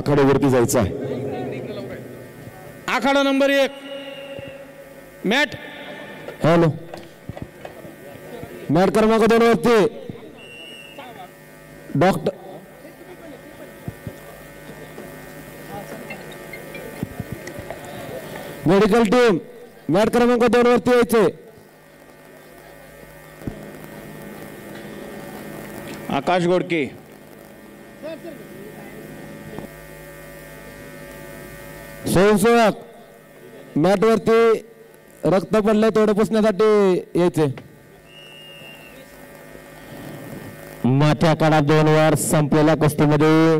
आखाड्यावरती जायचं आहे। आखाडा number 1 mat hello mat क्रमांक 2 वरती डॉक्टर मेडिकल टीम मॅट क्रमांक 2 वरती यायचे। आकाश गोडके स्वयंसेवक मॅट वरती रक्त पडले थोडे पुसण्यासाठी यायचे। माथ्या कडा 2 वर संपलेल्या कुस्तीमध्ये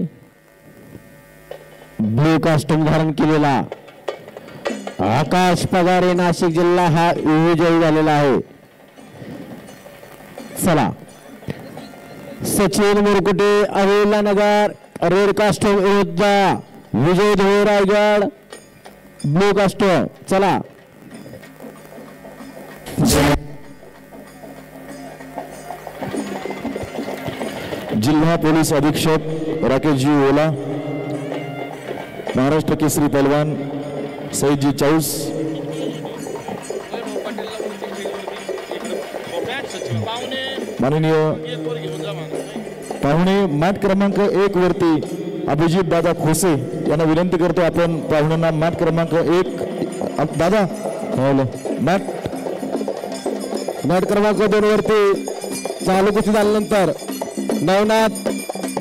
ब्लू कॉस्ट्यूम धारण केलेला आकाश पगारे नाशिक जिल्हा हा विजयी झालेला आहे। चला सचिन मुरकुटे अहिल्यानगर रेड कॉस्ट्यूम विरुद्ध विजय धुळे रायगड ब्लू कॉस्ट्यूम। चला जिल्हा पोलीस अधीक्षक राकेशजी ओला, महाराष्ट्र केसरी पहलवान सईदजी चौस, माननीय पाहुणे मॅट क्रमांक 1 वरती अभिजित दादा खोसे यांना विनंती करतो आपण पाहुण्यांना मॅट क्रमांक 1 दादा मॅट क्रमांक 2 वरती चालू कुस्ती झाल्यानंतर नवनाथ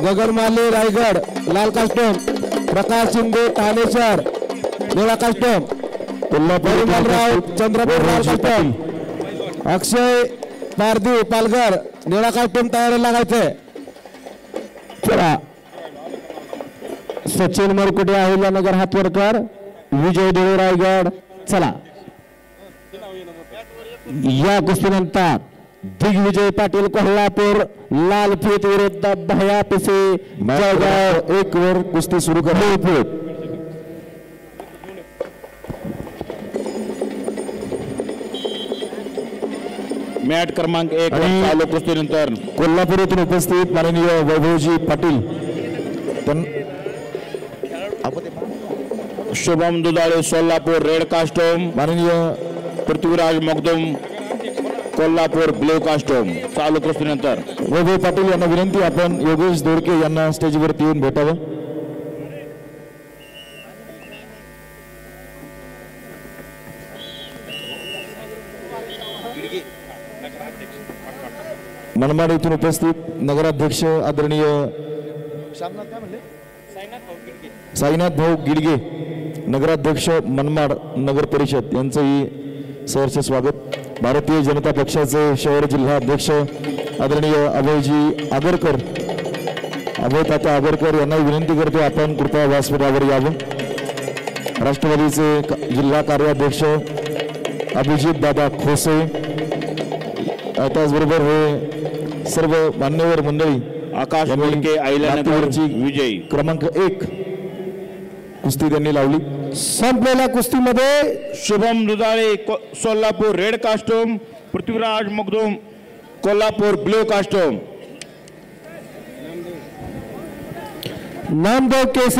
गगनमाले रायगड लाल कास्टोम, प्रकाश शिंदे ठाणे शहर निळा कास्टोम, परिमलराव चंद्रपूर लाल कास्टोम, अक्षय पारधी पालघर निळा कास्टोम तयारी लागायचे। चला सचिन मुरकुटे अहिल्यानगर हातवरकर विजय धुळे रायगड। चला या कुस्तीनंतर दिग्विजय पाटील कोल्हापूर लालफीत विरुद्ध भया पिसे जळगाव 1 वर कुस्ती सुरू करा। मॅट क्रमांक 1 चालू कुस्तीनंतर कोल्हापूर येथून उपस्थित माननीय वैभवजी पाटील, शुभम दुधाळे सोलापूर रेड कास्टोम, माननीय पृथ्वीराज मगदुम कोल्हापूर ब्लू कास्टोम। चालू कुस्तीनंतर वैभव पाटील यांना विनंती आपण योगेश दोडके यांना स्टेजवरती येऊन भेटावं। मनमाड येथून उपस्थित नगराध्यक्ष आदरणीय साईनाथ भाऊ गिडगे नगराध्यक्ष मनमाड नगर परिषद यांचंही सहर्ष स्वागत। भारतीय जनता पक्षाचे शहर जिल्हा अध्यक्ष आदरणीय अभयजी आगरकर, अभय तात्या आगरकर यांना विनंती करतो आपण कृपया व्यासपीठावर यावं। राष्ट्रवादीचे जिल्हा कार्याध्यक्ष अभिजित दादा खोसे, त्याचबरोबर हे सर्व मान्यवर मंडळी आकाश गोडके अहिल्यानगरची विजयी क्रमांक 1 कुस्ती त्यांनी लावली। संपलेल्या कुस्तीमध्ये Shubham Dudhale Solapur red costume, Prithviraj Magdum Kolhapur blue costume. Namdev केसरी